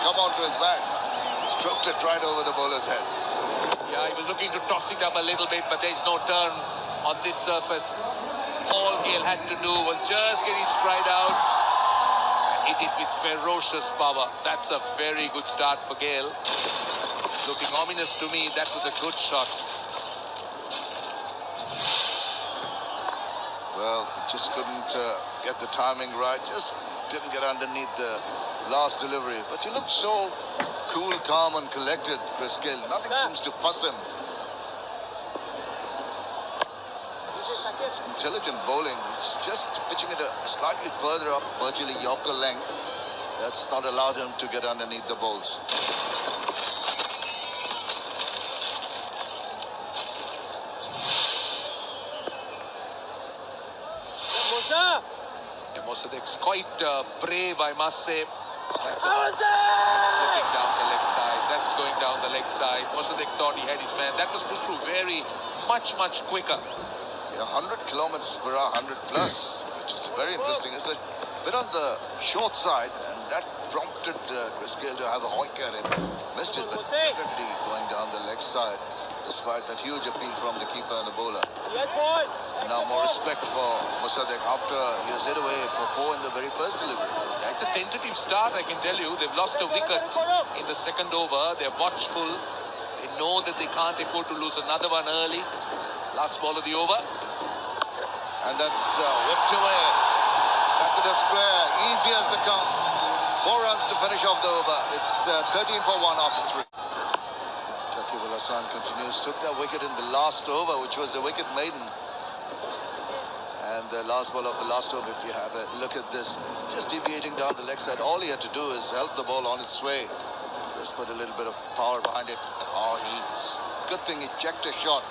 come onto his back. Stroked it right over the bowler's head. Yeah, he was looking to toss it up a little bit, but there's no turn on this surface. All Gale had to do was just get his stride out and hit it with ferocious power. That's a very good start for Gale. Looking ominous to me. That was a good shot. Well, he just couldn't get the timing right. Just didn't get underneath the last delivery. But he looked so cool, calm and collected, Chris Gale. Nothing seems to fuss him. It's intelligent bowling. He's just pitching it slightly further up, virtually Yorker length. That's not allowed him to get underneath the bowls. Mossadeq's quite brave, I must say. Slipping down the leg side. That's going down the leg side. Mossadeq thought he had his man. That was pushed through much quicker. Yeah, 100 kilometers per hour, 100 plus, which is very interesting. It's a bit on the short side, and that prompted Chris Gale to have a hoik at him. Missed it, but definitely going down the leg side, despite that huge appeal from the keeper and the bowler. Yes, boy. Now more respect for Mossadeq after he was hit away for 4 in the very first delivery. Yeah, it's a tentative start, I can tell you. They've lost a wicket in the second over. They're watchful. They know that they can't afford to lose another one early. Last ball of the over. And that's whipped away. Back of square, easy as they come. 4 runs to finish off the over. It's 13 for 1 after 3. Shakib Al Hasan continues. Took that wicket in the last over, which was the wicket maiden. And the last ball of the last over, if you have a look at this, just deviating down the leg side. All he had to do is help the ball on its way. Just put a little bit of power behind it. Oh, good thing he checked a shot.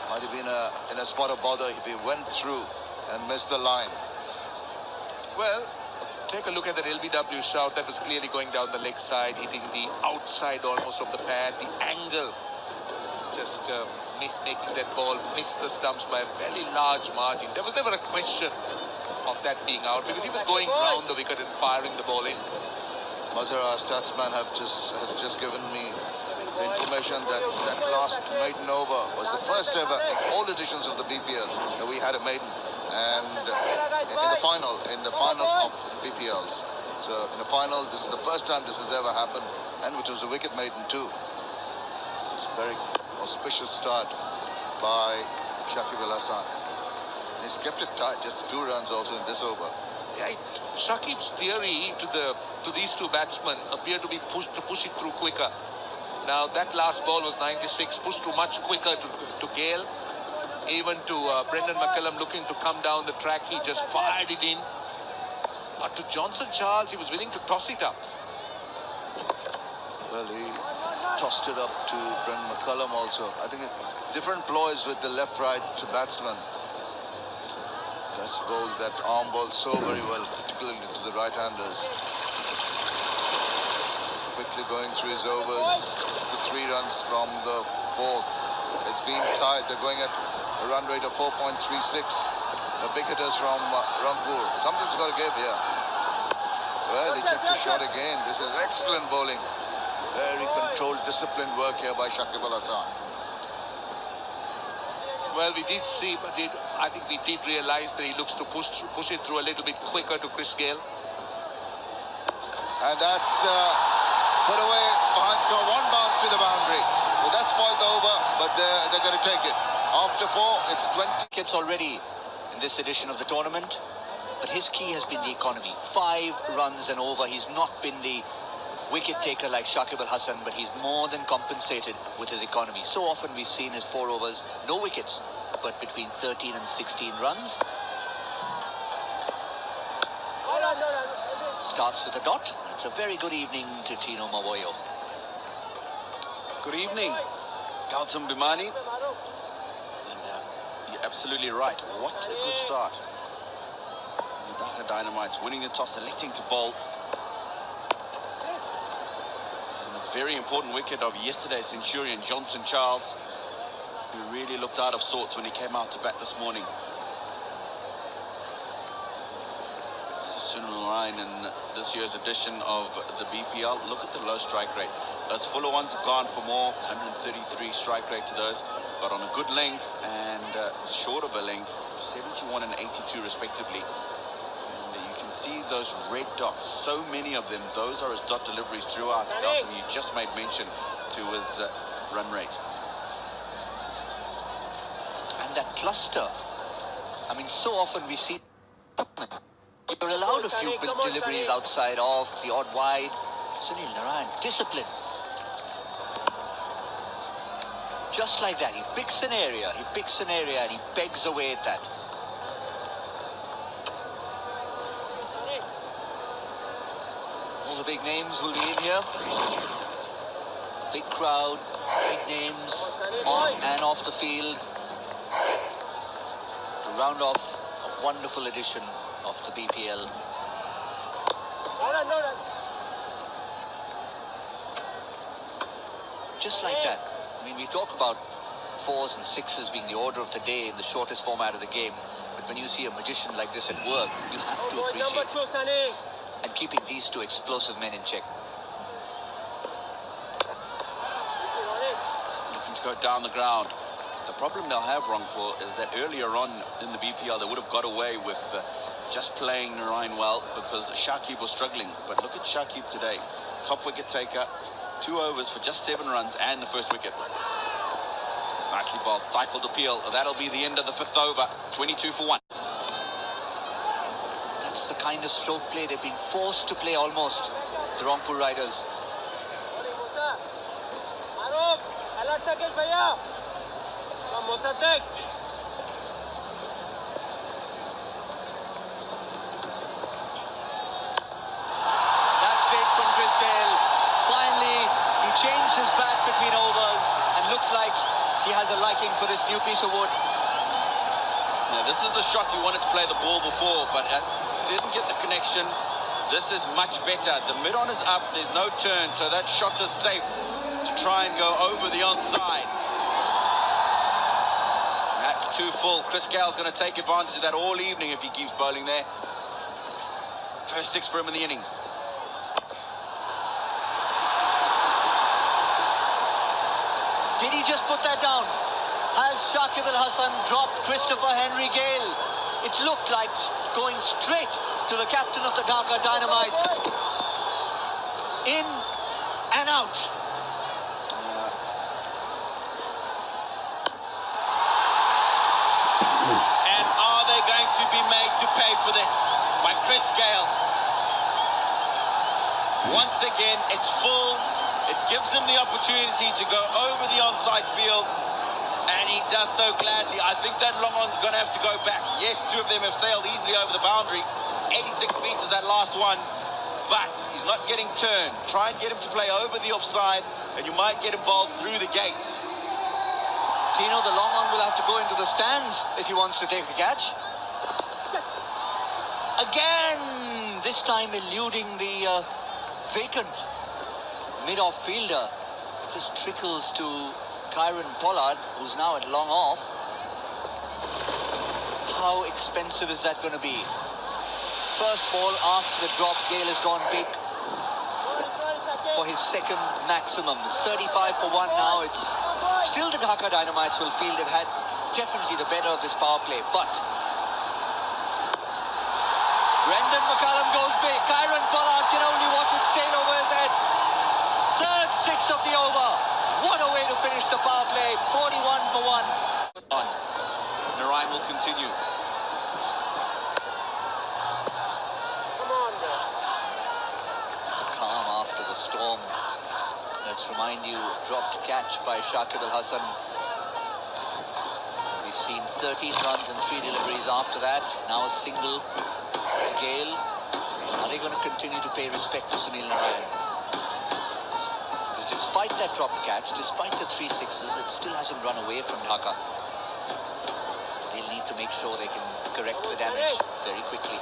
Might have been in a spot of bother if he went through and missed the line. Well, take a look at that LBW shout. That was clearly going down the leg side, hitting the outside almost of the pad. The angle just making that ball miss the stumps by a very large margin. There was never a question of that being out because he was going round the wicket and firing the ball in. Mazhar, our statsman, has just given me the information that last maiden over was the first ever in all editions of the BPL that we had a maiden, and in the final of BPLs. So in the final, this is the first time this has ever happened, and which was a wicket maiden too. It's a very auspicious start by Shakib Al Hasan. He's kept it tight, just 2 runs also in this over. Yeah, Shakib's theory to these two batsmen appeared to be to push it through quicker. Now that last ball was 96, pushed through much quicker to Gale. Even to Brendan McCullum looking to come down the track, he just fired it in. But to Johnson Charles, he was willing to toss it up. Well, he tossed it up to Brendan McCullum also. I think different ploys with the left-right batsman. Just bowled that arm ball so very well, particularly to the right-handers. Quickly going through his overs. It's the 3 runs from the 4th. It's been tied. They're going at a run rate of 4.36. The big hitters from Rampur. Something's got to give here. Well, he took the shot again. This is excellent bowling. Very controlled, disciplined work here by Shakib Al Hasan. Well, we did see, but I think we did realize that he looks to push it through a little bit quicker to Chris Gale. And that's put away behind score. 1 bounce to the boundary. So that's spoiled the over, but they're going to take it. After 4, it's 20 wickets already in this edition of the tournament. But his key has been the economy. 5 runs and over. He's not been the wicket taker like Shakib Al Hasan, but he's more than compensated with his economy. So often we've seen his 4 overs, no wickets, but between 13 and 16 runs. Starts with a dot. It's a very good evening to Tino Mawoyo. Good evening, Gautam Bhimani. And you're absolutely right. What a good start. The Dhaka Dynamites winning the toss, electing to bowl. And a very important wicket of yesterday's Centurion, Johnson Charles, who really looked out of sorts when he came out to bat this morning. This is Sunil Narayan in this year's edition of the BPL. Look at the low strike rate. Those fuller ones have gone for more, 133 strike rate to those, but on a good length and short of a length, 71 and 82 respectively. And you can see those red dots, so many of them. Those are his dot deliveries throughout. Gautam, you just made mention to his run rate. And that cluster, I mean, so often we see you're allowed a few big deliveries outside off, the odd wide. Sunil Narayan, discipline. Just like that, he picks an area and he pegs away at that. All the big names will be in here. Big crowd, big names on and off the field to round off a wonderful edition of the BPL. Just like that. I mean, we talk about 4s and 6s being the order of the day in the shortest format of the game, but when you see a magician like this at work, you have to appreciate it. And keeping these two explosive men in check. Looking to go down the ground. The problem they'll have, Rangpur, is that earlier on in the BPL, they would have got away with just playing Narayan well because Shakib was struggling. But look at Shakib today. Top wicket taker, 2 overs for just 7 runs and the first wicket. Nicely bowled, Bpl appeal. That'll be the end of the 5th over. 22 for 1. That's the kind of stroke play they've been forced to play almost, the Rangpur Riders. Changed his bat between overs and looks like he has a liking for this new piece of wood. Now, this is the shot he wanted to play the ball before, but didn't get the connection. This is much better. The mid-on is up, there's no turn, so that shot is safe to try and go over the onside. That's too full. Chris Gale's going to take advantage of that all evening if he keeps bowling there. First 6 for him in the innings. Did he just put that down? Has Shakib Al Hasan dropped Christopher Henry Gale? It looked like going straight to the captain of the Dhaka Dynamites. In and out. And are they going to be made to pay for this by Chris Gale? Once again, it's full. It gives him the opportunity to go over the onside field, and he does so gladly. I think that long on's going to have to go back. Yes, 2 of them have sailed easily over the boundary. 86 meters, that last one, but he's not getting turned. Try and get him to play over the offside, and you might get him bowled through the gates. Tino, the long on will have to go into the stands if he wants to take a catch. Again, this time eluding the vacant mid-off fielder. Just trickles to Kieran Pollard, who's now at long off. How expensive is that going to be? First ball after the drop, Gale has gone big for his 2nd maximum. It's 35 for 1 now. It's still the Dhaka Dynamites will feel they've had definitely the better of this power play, but Brendan McCullum goes big. Kieran Pollard can only watch it sail over his head. 3rd 6 of the over. What a way to finish the power play. 41 for 1. Narayan will continue. Calm after the storm. Let's remind you, dropped catch by Shakib Al Hasan. We've seen 13 runs and 3 deliveries after that. Now a single to Gale. Are they going to continue to pay respect to Sunil Narayan? Despite that drop catch, despite the 3 sixes, it still hasn't run away from Dhaka. They'll need to make sure they can correct the damage very quickly.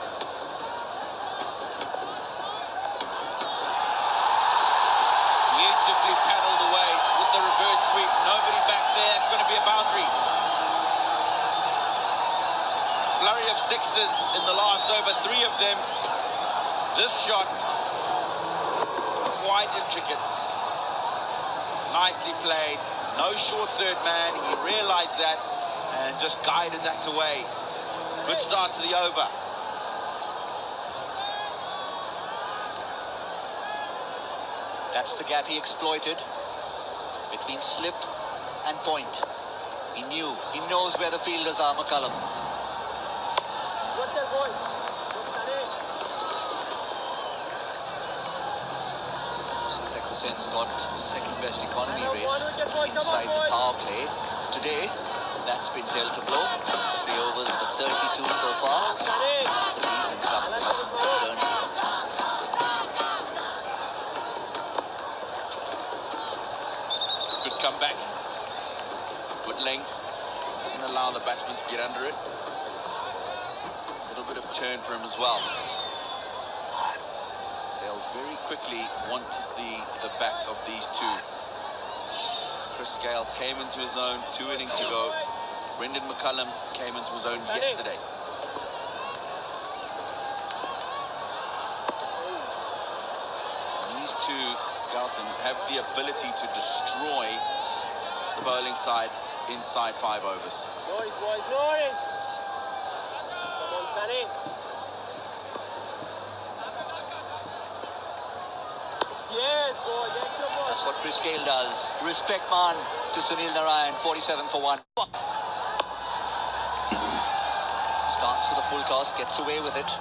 Beautifully paddled away with the reverse sweep. Nobody back there. It's going to be a boundary. Flurry of 6s in the last over, 3 of them This shot, quite intricate. Nicely played. No short third man. He realized that and just guided that away. Good start to the over. That's the gap he exploited between slip and point. He knows where the fielders are, McCullum. Hussein's got second best economy rate inside the power play. Today, that's been dealt a blow. 3 overs for 32 so far. Good comeback. Good length. Doesn't allow the batsman to get under it. A little bit of turn for him as well. They'll very quickly want to see the back of these two. Chris Gayle came into his own 2 innings ago. Brendan McCullum came into his own yesterday. These two, Galton, have the ability to destroy the bowling side inside 5 overs. Noise, boys, noise! Come on, Sonny. Yes, boy, extra boy. That's what Chris Gayle does. Respect man to Sunil Narayan, 47 for 1. Starts with a full toss, gets away with it.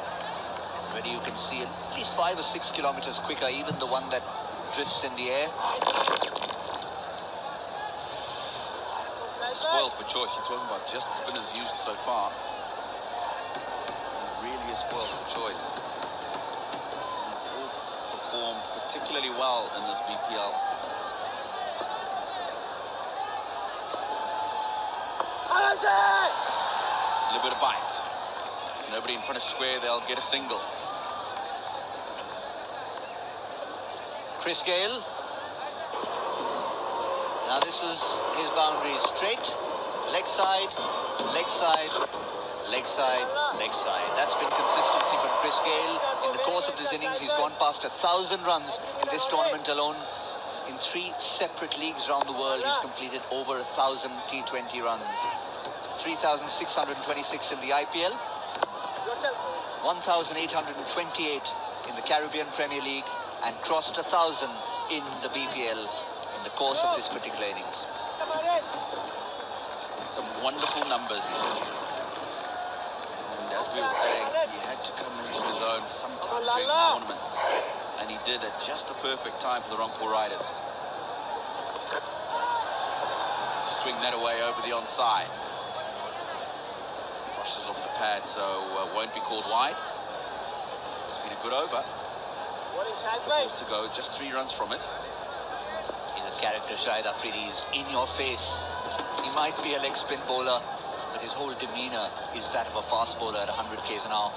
Already you can see at least 5 or 6 kilometers quicker, even the one that drifts in the air. Spoiled for choice. You're talking about just spinners used so far. He really is spoiled for choice. All performed particularly well in this BPL. A little bit of bite. Nobody in front of square, they'll get a single. Chris Gayle. Now this was his boundary. Straight, leg side, leg side, leg side, leg side. That's been consistency from Chris Gayle. In the course of this innings, he's gone past 1,000 runs in this tournament alone. In 3 separate leagues around the world, he's completed over 1,000 T20 runs. 3,626 in the IPL, 1,828 in the Caribbean Premier League, and crossed 1,000 in the BPL in the course of this particular innings. Some wonderful numbers. And as we were saying, he had to come into his own sometime during the tournament. And he did at just the perfect time for the Rangpur Riders. To swing that away over the onside. Brushes off the pad, so won't be called wide. It's been a good over. To go, just 3 runs from it. He's a character, Shahid Afridi. He's in your face. He might be a leg spin bowler, but his whole demeanour is that of a fast bowler at 100 k's an hour.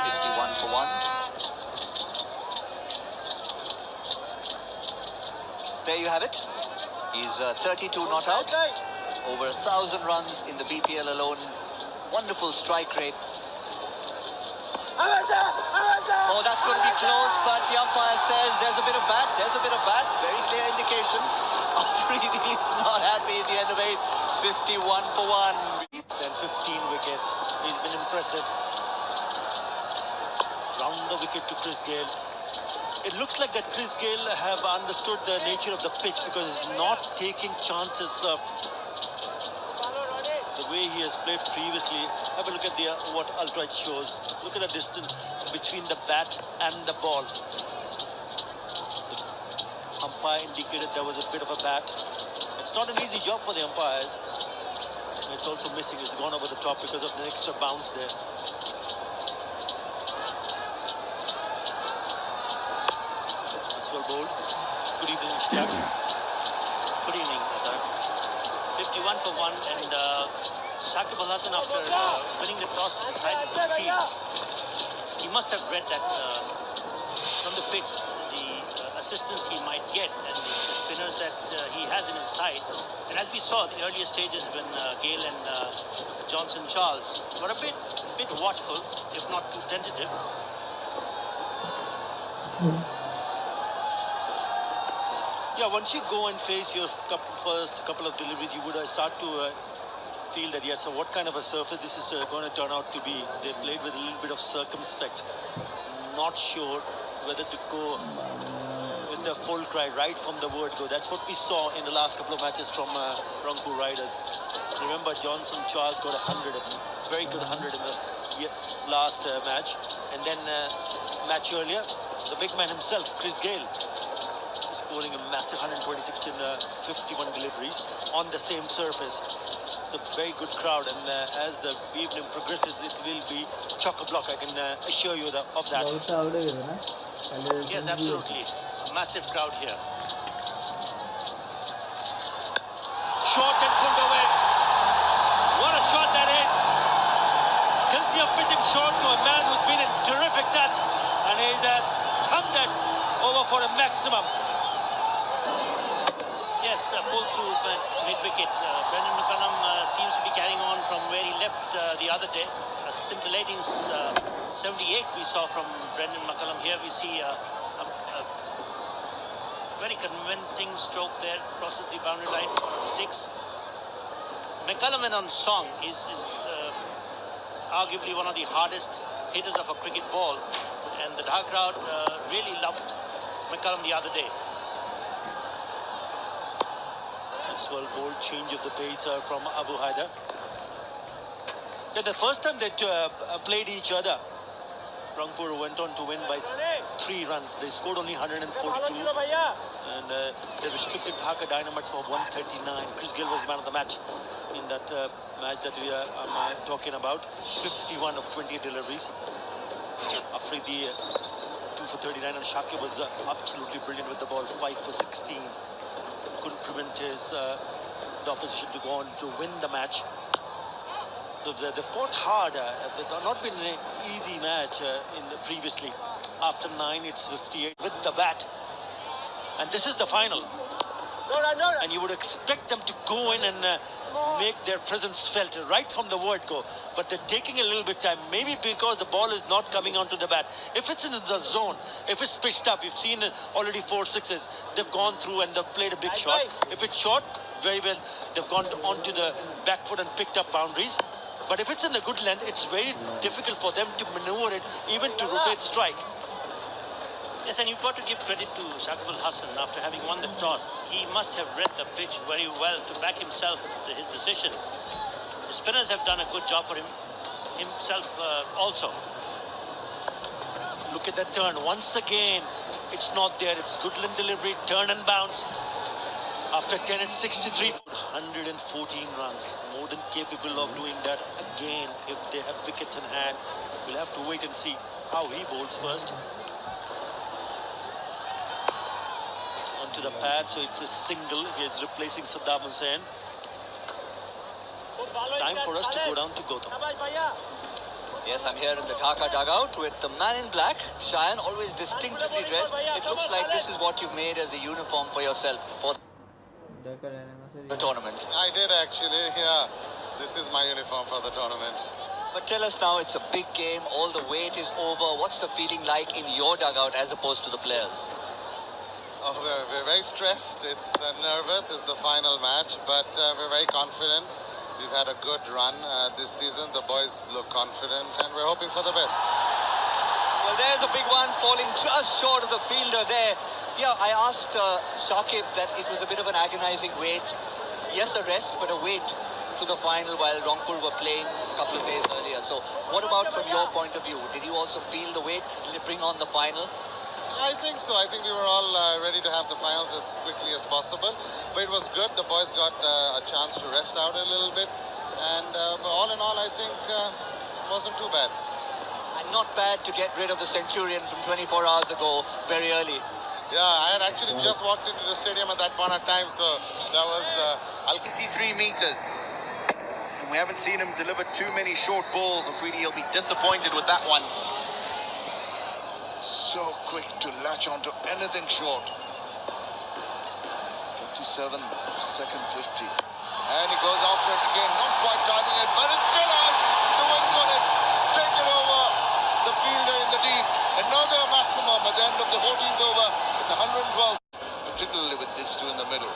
51 for 1. There you have it. He's 32 not out. Over 1,000 runs in the BPL alone. Wonderful strike rate. Oh, that's going to be close, but the umpire says there's a bit of bat. There's a bit of bat. Very clear indication. Afridi is not happy at the end of 8. It's 51 for 1. And 15 wickets. He's been impressive. Round the wicket to Chris Gayle. It looks like that Chris Gayle have understood the nature of the pitch because he's not taking chances of the way he has played previously. Have a look at the what Ultrite shows. Look at the distance between the bat and the ball. The umpire indicated there was a bit of a bat. It's not an easy job for the umpires. It's also missing. It's gone over the top because of the extra bounce there. This well bowled. Good evening, Ishtiaq. Good evening, Azhar. 51 for 1, and Shakib Al Hasan, after winning the toss, decided to field. He must have read that from the pitch, the assistance he might get, and spinners that he has in his side. And as we saw the earlier stages when Gale and Johnson Charles were a bit watchful, if not too tentative. Yeah, once you go and face your first couple of deliveries, you would start to feel that, yeah, so what kind of a surface this is going to turn out to be. They played with a little bit of circumspect. Not sure whether to go with the full cry right from the word go. That's what we saw in the last couple of matches from Rangpur Riders. Remember, Johnson Charles got 100, a very good 100 in the last match. And then match earlier, the big man himself, Chris Gale, scoring a massive 126 in 51 deliveries on the same surface. It's a very good crowd, and as the evening progresses, it will be chock-a-block. I can assure you of that. Yes, absolutely. A massive crowd here. Short and pulled away. What a shot that is! Guilty of pitching short to a man who's been in terrific touch, and he's thumbed that over for a maximum. Yes, pull through mid-wicket. Brendan McCullum seems to be carrying on from where he left the other day. A scintillating 78 we saw from Brendan McCullum. Here we see a very convincing stroke there. Crosses the boundary line for a 6. McCullum and on song is arguably one of the hardest hitters of a cricket ball. And the Dhaka crowd really loved McCullum the other day. Well, bold change of the pace from Abu Haider. Yeah, the first time they played each other, Rangpur went on to win by 3 runs. They scored only 142, and they restricted Dhaka Dynamites for 139. Chris Gill was man of the match in that match that we are talking about. 51 of 28 deliveries. Afridi 2 for 39, and Shakib was absolutely brilliant with the ball, 5 for 16. Couldn't prevent the opposition to go on to win the match. So they fought hard. They've not been an easy match previously. After 9, it's 58 with the bat. And this is the final. And you would expect them to go in and make their presence felt right from the word go. But they're taking a little bit time, maybe because the ball is not coming onto the bat. If it's in the zone, if it's pitched up, you've seen already 4 sixes, they've gone through and they've played a big shot. If it's short, very well, they've gone onto the back foot and picked up boundaries. But if it's in the good length, it's very difficult for them to maneuver it, even to rotate strike. Yes, and you've got to give credit to Shakib Al Hasan after having won the toss. He must have read the pitch very well to back himself his decision. The spinners have done a good job for himself also. Look at that turn. Once again, it's not there. It's good delivery, turn and bounce. After 10 and 63, 114 runs. More than capable of doing that again if they have wickets in hand. We'll have to wait and see how he bowls first. Onto the pad, so it's a single. He is replacing Saddam Hussain. Time for us to go down to Gautam. Yes, I'm here in the Dhaka dugout with the man in black, Shayan, always distinctively dressed. It looks like this is what you've made as a uniform for yourself for the tournament. I did actually, yeah. This is my uniform for the tournament. But tell us now, it's a big game, all the wait is over. What's the feeling like in your dugout as opposed to the players? Oh, we're very stressed. It's nervous. It's the final match, but we're very confident. We've had a good run this season. The boys look confident, and we're hoping for the best. Well, there's a big one falling just short of the fielder there. Yeah, I asked Shakib that it was a bit of an agonizing wait. Yes, a rest, but a wait to the final while Rangpur were playing a couple of days earlier. So what about from your point of view? Did you also feel the wait? Did it bring on the final? I think so. I think we were all ready to have the finals as quickly as possible. But it was good. The boys got a chance to rest out a little bit. And all in all, I think wasn't too bad. And not bad to get rid of the Centurion from 24 hours ago very early. Yeah, I had actually just walked into the stadium at that point of time. So that was 53 meters. And we haven't seen him deliver too many short balls. I'm afraid he'll be disappointed with that one. so quick to latch onto anything short. 57, second 50. And he goes after it again, not quite timing it, but it's still on. The wings on it. Take it over. The fielder in the deep. Another maximum at the end of the 14th over. It's 112, particularly with these two in the middle.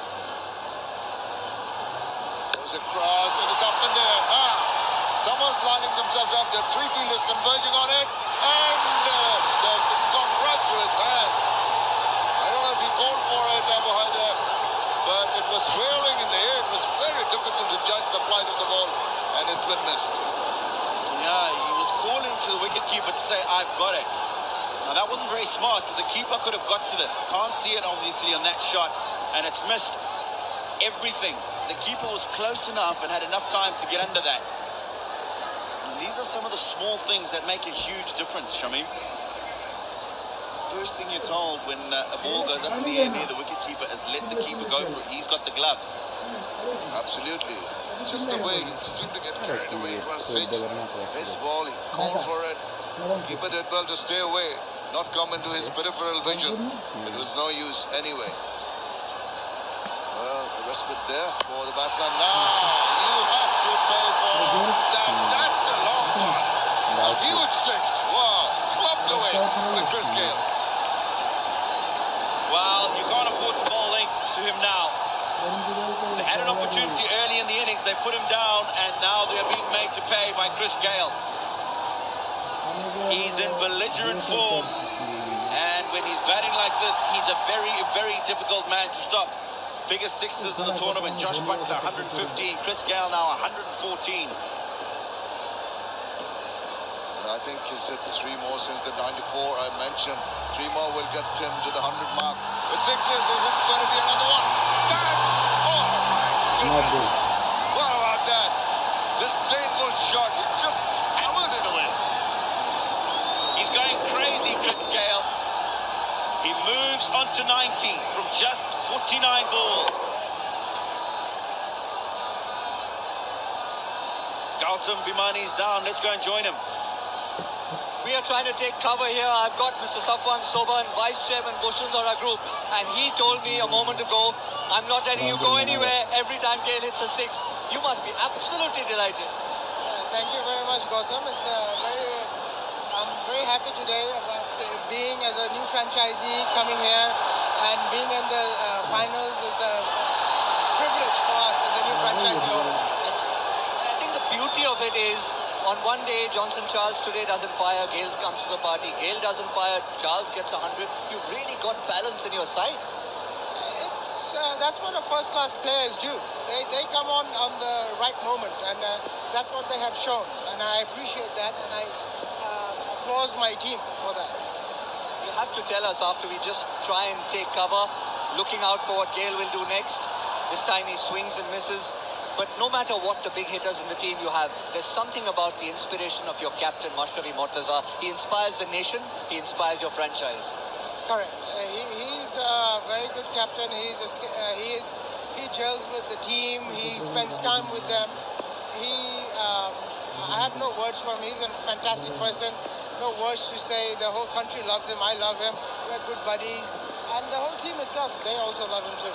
Goes across, it is up in there. Someone's lining themselves up. There are three fielders converging on it, and it's gone right through his hands. I don't know if he called for it, Abu Haider, but it was swirling in the air. It was very difficult to judge the flight of the ball, and it's been missed. Yeah, he was calling to the wicketkeeper to say, I've got it. Now, that wasn't very smart, because the keeper could have got to this. Can't see it, obviously, on that shot, and it's missed everything. The keeper was close enough and had enough time to get under that. And these are some of the small things that make a huge difference, Shamim. First thing you're told when a ball goes up in the air near the wicketkeeper is let the keeper go for it. He's got the gloves. Absolutely. Just the way he seemed to get carried away. It was six. His ball, he called for it. Keeper did well to stay away, not come into his peripheral vision. It was no use anyway. Well, the respite there for the batsman. Now, you have to pay for that. That's a long one. A huge six. Wow. Clubbed away by Chris Gale. Well, you can't afford to bowl length to him now. They had an opportunity early in the innings. They put him down, and now they're being made to pay by Chris Gale. He's in belligerent form, and when he's batting like this, he's a very, very difficult man to stop. Biggest sixes in the tournament. Josh Butler, 115. Chris Gale now 114. I think he's hit three more since the 94 I mentioned. Three more will get him to the 100 mark. With sixes, is it going to be another one? Bang! Oh my goodness! What about that? Disdainful shot. He just hammered it away. He's going crazy, Chris Gale. He moves on to 90 from just 49 balls. Gautam Bhimani's down. Let's go and join him. We are trying to take cover here. I've got Mr. Safwan Soban, Vice Chairman, Boshundara Group, and he told me a moment ago, I'm not letting you go anywhere every time Gale hits a six. You must be absolutely delighted. Thank you very much, Gautam. I'm very happy today about being as a new franchisee coming here, and being in the finals is a privilege for us as a new franchisee owner. I think the beauty of it is, on one day, Johnson Charles today doesn't fire, Gale comes to the party. Gale doesn't fire, Charles gets 100. You've really got balance in your side. That's what a first-class players do. They come on the right moment, and that's what they have shown. And I appreciate that, and I applaud my team for that. You have to tell us after we just try and take cover, looking out for what Gale will do next. This time he swings and misses. But no matter what the big hitters in the team you have, there's something about the inspiration of your captain, Mashrafi Mortaza. He inspires the nation, he inspires your franchise. Correct. He's a very good captain. He gels with the team. He spends time with them. I have no words for him. He's a fantastic person. No words to say. The whole country loves him. I love him. We're good buddies. And the whole team itself, they also love him too.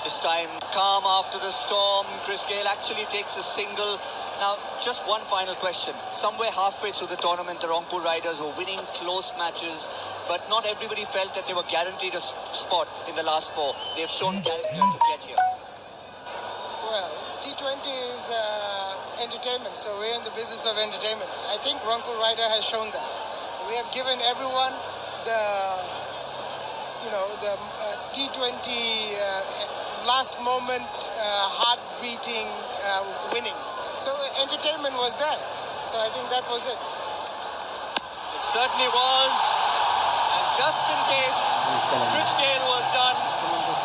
This time, calm after the storm. Chris Gale actually takes a single. Now, just one final question. Somewhere halfway through the tournament, the Rangpur Riders were winning close matches, but not everybody felt that they were guaranteed a spot in the last four. They've shown character to get here. Well, T20 is entertainment, so we're in the business of entertainment. I think Rangpur Rider has shown that. We have given everyone the T20 last moment heart-beating winning. So entertainment was there. So I think that was it. It certainly was. And just in case Chris Gale was done,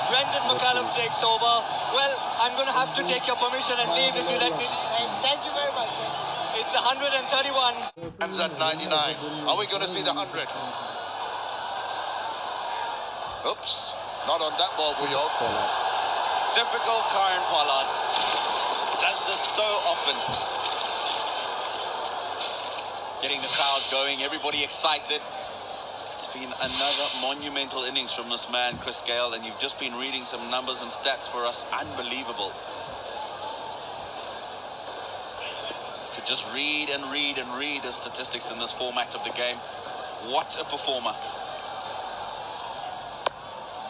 Brendan McCullum takes over. Well, I'm going to have to take your permission and leave if you let me leave. Thank you very much. It's 131. Ends at 99. Are we going to see the 100? Oops. Not on that ball, we hope. Typical Karen Pollard. Does this so often. Getting the crowd going, everybody excited. It's been another monumental innings from this man, Chris Gayle, and you've just been reading some numbers and stats for us. Unbelievable. Could just read and read and read the statistics in this format of the game. What a performer.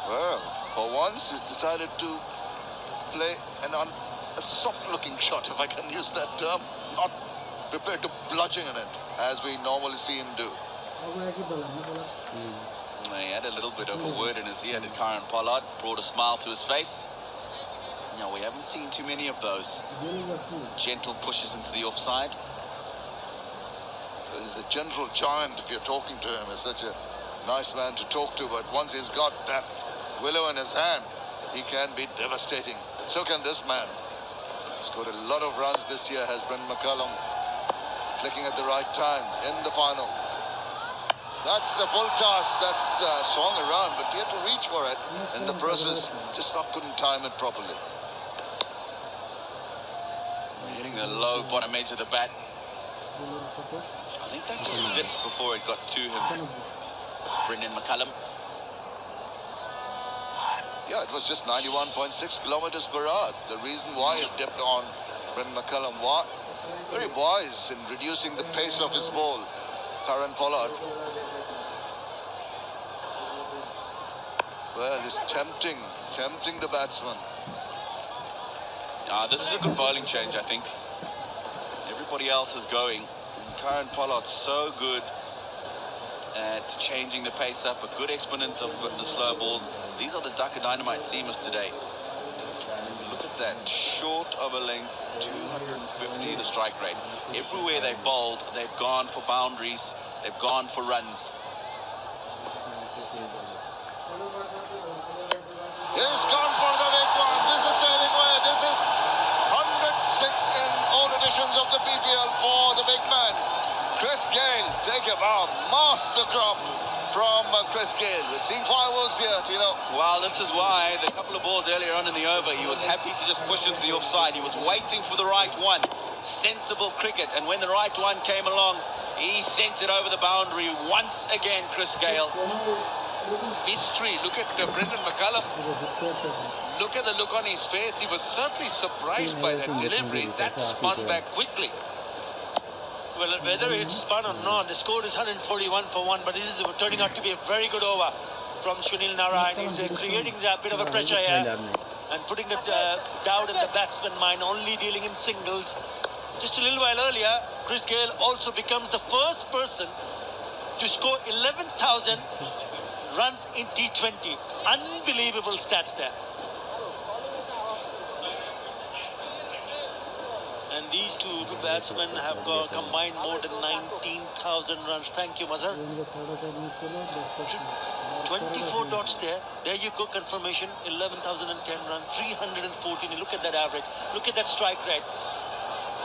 Well, for once, he's decided to play a soft-looking shot, if I can use that term. Not prepared to bludgeon it, as we normally see him do. He had a little bit of a word in his ear to Karen Pollard, brought a smile to his face. No, we haven't seen too many of those. Gentle pushes into the offside. He's a gentle giant if you're talking to him. He's such a nice man to talk to, but once he's got that willow in his hand, he can be devastating. So can this man. Scored a lot of runs this year, has Brendan McCullum. Clicking at the right time in the final. That's a full toss. That's swung around, but he had to reach for it in the process. Just couldn't time it properly. Hitting the low bottom edge of the bat. I think that just zipped before it got to him. Brendan McCullum. Yeah, it was just 91.6 kilometers per hour. The reason why it dipped on Brendan McCullum was very wise in reducing the pace of his ball. Karen Pollard. Well, he's tempting the batsman. This is a good bowling change, I think. Everybody else is going. And Karen Pollard's so good at changing the pace up, a good exponent of the slow balls. These are the Dhaka Dynamite seamers today. Look at that, short of a length, 250 the strike rate. Everywhere they've bowled, they've gone for boundaries, they've gone for runs. He's gone for the big one. This is sailing away. This is 106 in all editions of the BPL for the big man. Chris Gayle, take a bow. Mastercraft from Chris Gayle. We're seeing fireworks here, Tino. Well, this is why the couple of balls earlier on in the over, he was happy to just push into the offside. He was waiting for the right one. Sensible cricket. And when the right one came along, he sent it over the boundary once again, Chris Gayle. Mystery. Look at Brendan McCullum. Look at the look on his face. He was certainly surprised by that delivery. That spun back quickly. Well, whether it's spun or not, the score is 141 for 1, but this is turning out to be a very good over from Sunil Narayan. He's creating a bit of a pressure here and putting the doubt in the batsman mind, only dealing in singles. Just a little while earlier, Chris Gayle also becomes the first person to score 11,000 runs in T20. Unbelievable stats there. And these two batsmen have combined more than 19,000 runs. Thank you, Mazhar. 24 dots there. There you go, confirmation. 11,010 runs, 314. Look at that average. Look at that strike rate.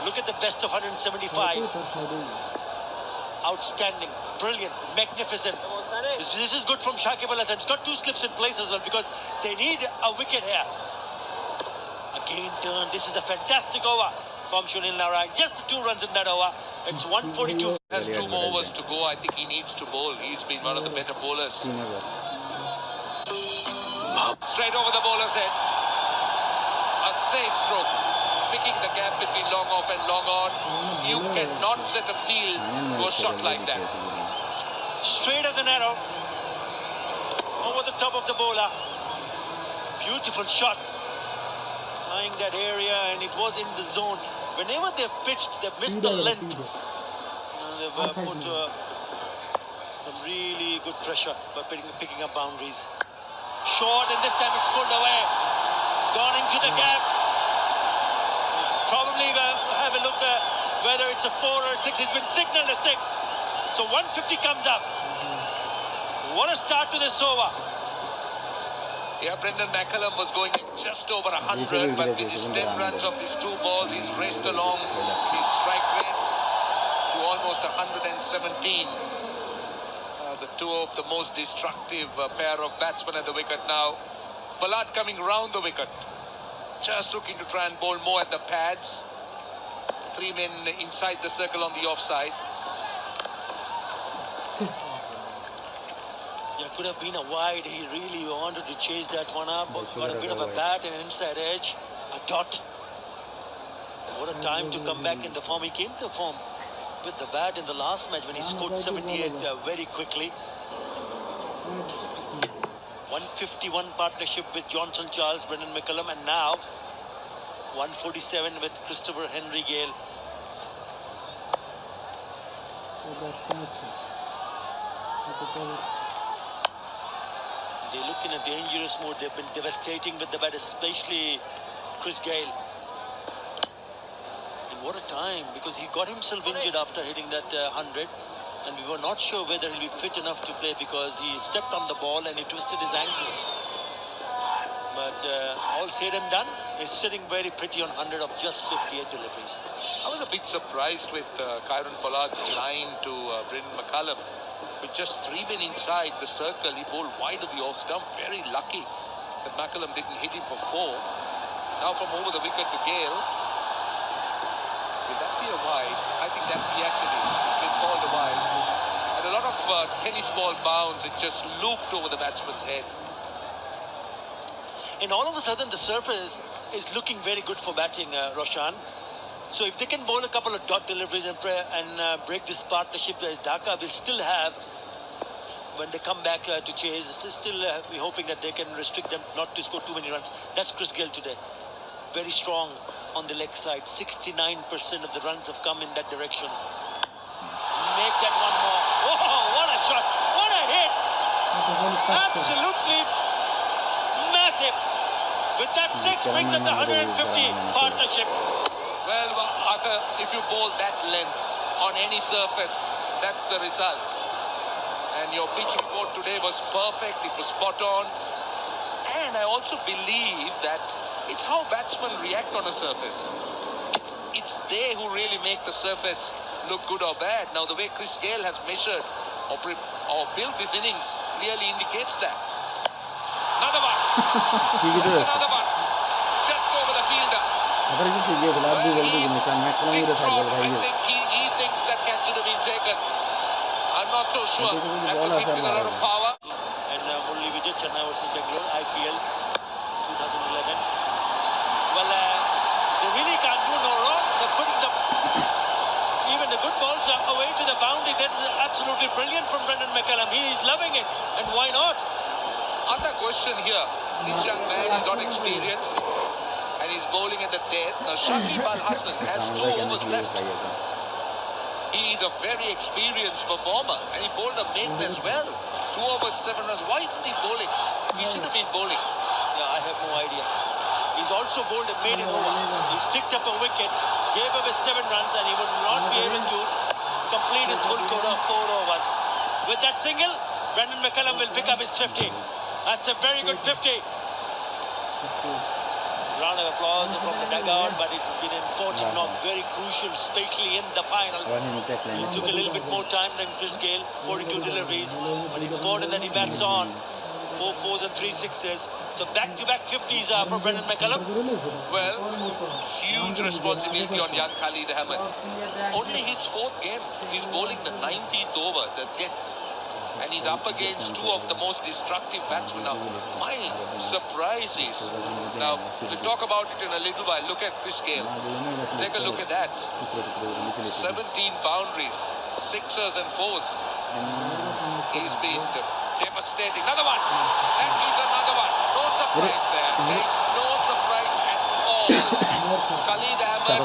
Look at the best of 175. Outstanding, brilliant, magnificent. This is good from Shakib Al Hasan. It's got two slips in place as well because they need a wicket here. Again turn. This is a fantastic over from Sunil Narayan. Just the 2 runs in that over. It's 142. Has 2 more overs to go. I think he needs to bowl. He's been one of the better bowlers. Straight over the bowler's head. A safe stroke. Picking the gap between long off and long on. You cannot set a field to a shot like that. Straight as an arrow. Over the top of the bowler. Beautiful shot. Flying that area, and it was in the zone. Whenever they've pitched, they've missed the length. They've put some really good pressure by picking up boundaries. Short, and this time it's pulled away. Gone into the gap. Probably have a look at whether it's a 4 or a 6. It's been signaled a 6. So 150 comes up. What a start to this over. Yeah, Brendan McCullum was going just over 100, but with his 10 runs of these 2 balls, he's raced along his strike rate to almost 117. The 2 of the most destructive pair of batsmen at the wicket now. Pollard coming round the wicket. Just looking to try and bowl more at the pads. 3 men inside the circle on the offside. There could have been a wide. He really wanted to chase that one up. Got a bit of a bat and an inside edge. A dot. What a time to come back in the form. He came to form with the bat in the last match when he scored 78 very quickly. 151 partnership with Johnson Charles, Brendan McCullum, and now 147 with Christopher Henry Gale. They look in a dangerous mood. They've been devastating with the bat, especially Chris Gale. And what a time, because he got himself injured after hitting that 100. And we were not sure whether he'll be fit enough to play because he stepped on the ball and he twisted his ankle. But all said and done, he's sitting very pretty on 100 of just 58 deliveries. I was a bit surprised with Kieron Pollard's line to Brendan McCullum. With just 3 men inside the circle, he bowled wide of the off stump. Very lucky that McCullum didn't hit him for 4. Now from over the wicket to Gale. Will that be a wide? I think that, yes, it is. It's been called a wide. And a lot of tennis ball bounds. It just looped over the batsman's head. And all of a sudden, the surface is looking very good for batting, Roshan. So if they can bowl a couple of dot deliveries and break this partnership, Dhaka will still have, when they come back to chase, still we're hoping that they can restrict them not to score too many runs. That's Chris Gale today. Very strong on the leg side. 69% of the runs have come in that direction. Make that one more. Whoa, what a shot. What a hit. Absolutely massive. With that 6 brings up the 150 partnership. Well, Arthur, if you bowl that length on any surface, that's the result. And your pitching report today was perfect. It was spot on. And I also believe that it's how batsmen react on a surface. It's they who really make the surface look good or bad. Now, the way Chris Gale has measured or built this innings clearly indicates that. Another one. Another one. Just over the fielder. Well, I think he thinks that catch should have been taken. I'm not so sure. That was hit with a lot of power. And Murali Vijay, Chennai versus Bangalore, IPL 2011. Well, they really can't do no wrong. They're putting even the good balls away to the boundary. That is absolutely brilliant from Brendan McCullum. He is loving it. And why not? Other question here. This young man is not experienced and he's bowling at the death. Now, Shakib Al Hasan has 2 overs left. He is a very experienced performer and he bowled a maiden as well. 2 overs, 7 runs. Why isn't he bowling? He should have been bowling. Yeah, I have no idea. He's also bowled a maiden over. He's picked up a wicket, gave away 7 runs, and he would not be able to complete his full quota of 4 overs. With that single, Brendan McCullum will pick up his 50. That's a very good 50. Round of applause from the dugout, but it's been important knock, very crucial, especially in the final. He took a little bit more time than Chris Gale, 42 deliveries, but important that he bats on. 4 fours and 3 sixes. So back-to-back 50s for Brendan McCullum. Well, huge responsibility on young Khalid Ahmed. Only his 4th game. He's bowling the 19th over, the 10th. And he's up against 2 of the most destructive batsmen now. My surprise is, now we'll talk about it in a little while. Look at Chris Gale. Take a look at that. 17 boundaries, 6ers and 4s. He's been devastating. Another one. That is another one. No surprise there. There is no surprise at all. Khalid Ahmed,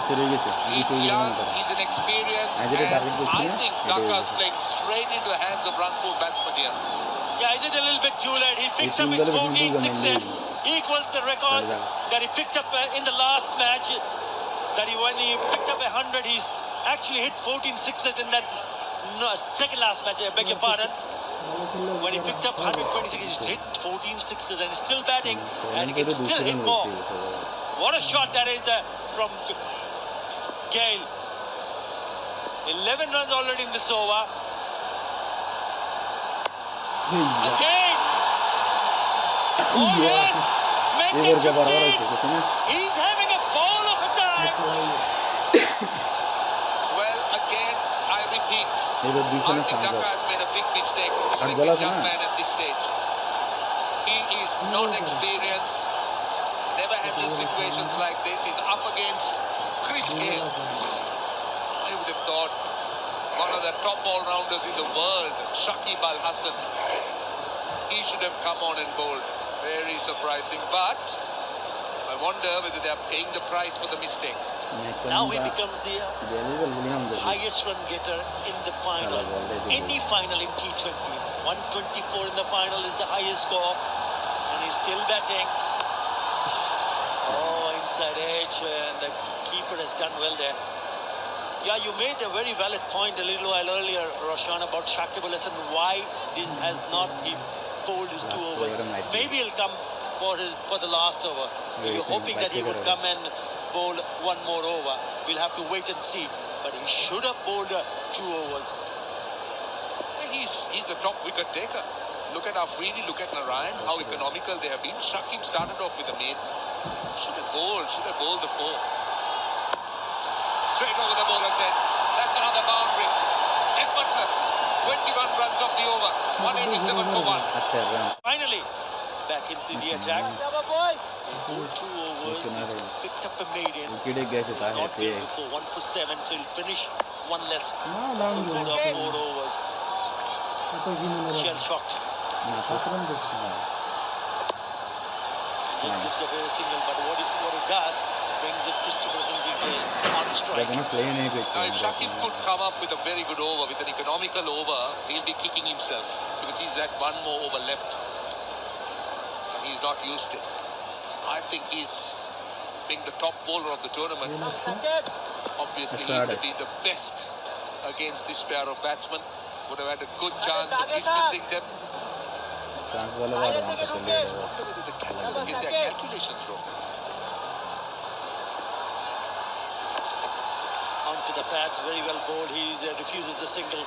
he's young, he's inexperienced, and I think Dhaka's playing straight into the hands of Rangpur batsmen here. Yeah, is it a little bit too late? He picks up his 14 sixes, equals the record that he picked up in the last match. When he picked up 100, he's actually hit 14 sixes in that second last match, I beg your pardon. When he picked up 126, he's hit 14 sixes and he's still batting, and he can still hit more. What a shot that is from Gale. 11 runs already in this over. Again! Oh yes! Make it 15! He's having a ball of a time! Well, again, I repeat, এবার I 200 think chance Dhaka আছে has made a big mistake আর putting বল this আছে young না man at this stage. He is not experienced, never handled situations like this. He's up against Chris Gale. I would have thought one of the top all-rounders in the world, Shakib Al Hassan. He should have come on and bowled. Very surprising, but I wonder whether they are paying the price for the mistake. Now he becomes the valuable বলি Hamza highest run getter in the final. Any final in T20. 124 in the final is the highest score. And he's still batting. Oh, inside edge. And the keeper has done well there. Yeah, you made a very valid point a little while earlier, Roshan, about Shakib Al Hasan. Why this has not been bowled his 2 overs. Maybe he'll come for the last over. You're hoping that he would come and bowl 1 more over. We'll have to wait and see. But he should have bowled 2 overs. He's a top wicket taker. Look at Afridi, look at Narayan, how economical they have been. Shakib started off with a main. Should have bowled the 4. Straight over the bowler's head. That's another boundary. Effortless. 21 runs off the over. 187 for 1. আচ্ছা run Finally, back into the attack. He's bowled 2 overs. He's picked up a maiden. উইকেটে গেছে তা Not হেতে been before 1 for 7, so he'll finish 1 less. না লাম Instead of 4 overs. Shell shocked. না পাসরাম দেখতে না Just gives away a single, but what it does brings it Christopher Henry on strike. দেখো না প্লে নেই পেয়েছে Now, if Shakib could come up with a very good over, with an economical over, he'll be kicking himself because he's had 1 more over left. And he's not used it. I think he's being the top bowler of the tournament. Obviously, he would be the best against this pair of batsmen. Would have had a good chance of dismissing them. Chance বলে আর আমাকে চলে যাবে Get their calculations wrong. Onto the pads, very well bowled. He refuses the single.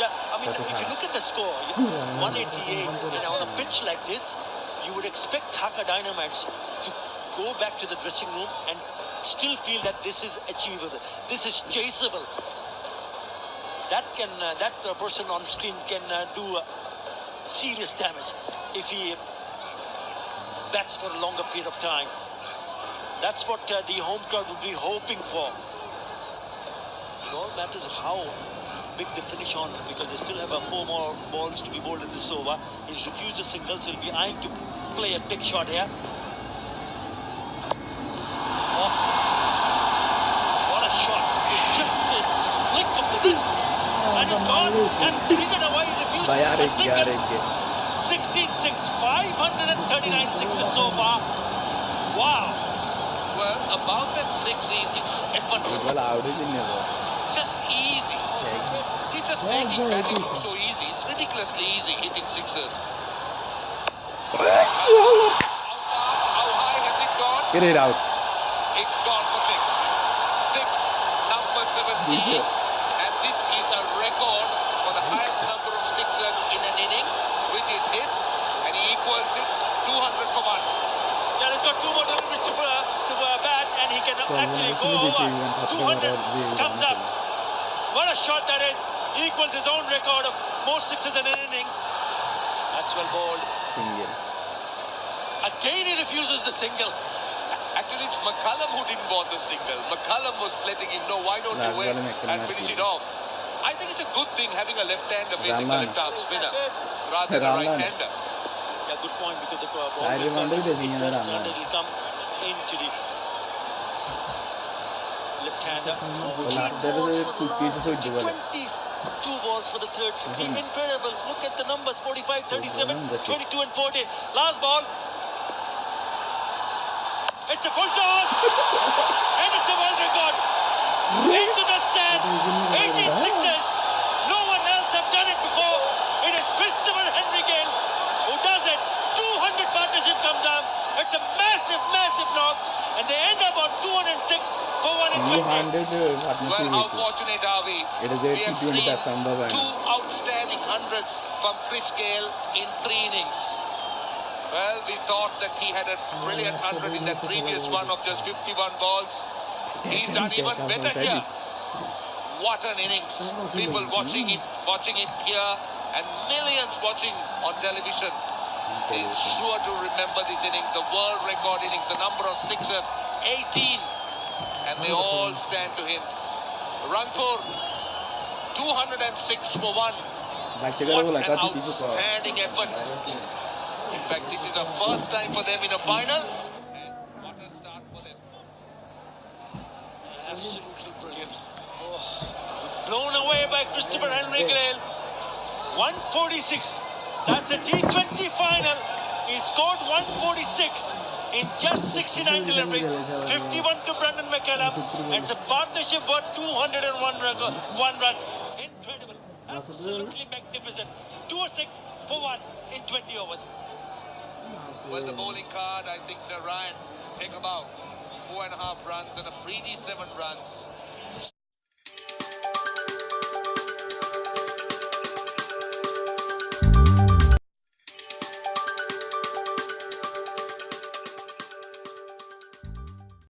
Yeah, I mean, if you look at the score, 188, and on a pitch like this, you would expect Dhaka Dynamites to go back to the dressing room and still feel that this is achievable, this is chaseable. That person on screen can do serious damage if he bats for a longer period of time. That's what the home crowd would be hoping for. It all matters how big they finish on, because they still have 4 more balls to be bowled in this over. He's refused a single, so he'll be eyeing to play a big shot here. Oh, what a shot! It's just a flick of the wrist, and it's gone. And the reason why he refused ভাই a আরেক single. Gay 16-6, 539 sixes so far. Wow! Well, about that 6 is it's effortless. Ball out হইছে নেব Just easy. He's just making batting look so easy. It's ridiculously easy hitting sixes. How high has it gone? Get it out It's gone for 6. 6, number 17. And this is a record for the highest number of sixes in an innings, which is his. And he equals it 200 for 1. Yeah, he's got 2 more deliveries to bat, and he can actually go over. 200 comes up. What a shot that is. He equals his own record of most sixes in an innings. That's well bowled. Single Again, he refuses the single. Actually, it's McCullum who didn't want the signal. McCullum was letting him know, why don't you Last wait ball and and finish it off. I think it's a good thing having a left-hander facing a Rahman. left-arm spinner rather than a Rahman. right-hander. Yeah, good point, because the ball Side will boundary come. is in It does Rahman. turn, it will come into the left-hander. Last টাইমে যে 50 হইতে বলে 22 balls for the third 50. Incredible. Look at the numbers: 45, 37, 22 and 14. Last ball. It's a full toss. And it's a world record. Into the stand. 18 sixes. No one else have done it before. It is Christopher Henry Gale who does it. 200 partnership comes down. It's a massive, massive knock. And they end up on 206 for 120. 200 partnership Well, how হয়েছে fortunate are we? এটা যে We have T20 seen টা সম্ভব হয় না 2 outstanding hundreds from Chris Gale in 3 innings. Well, we thought that he had a brilliant 100 in that previous one of just 51 balls. He's done even better here. What an innings. People watching it here and millions watching on television is sure to remember this innings. The world record innings, the number of sixes, 18. And they all stand to him. Rangpur, 206 for 1. What an outstanding effort. In fact, this is the first time for them in a final. And what a start for them. Absolutely brilliant. Oh. Blown away by Christopher Henry Gale. 146. That's a T20 final. He scored 146 in just 69 deliveries. 51 to Brendan McCallum. It's a partnership worth 201 runs. Incredible. Absolutely magnificent. 206 for 1 in 20 overs. Well, the bowling card, I think the Ryan take about 4.5 runs and a Freedy 7 runs.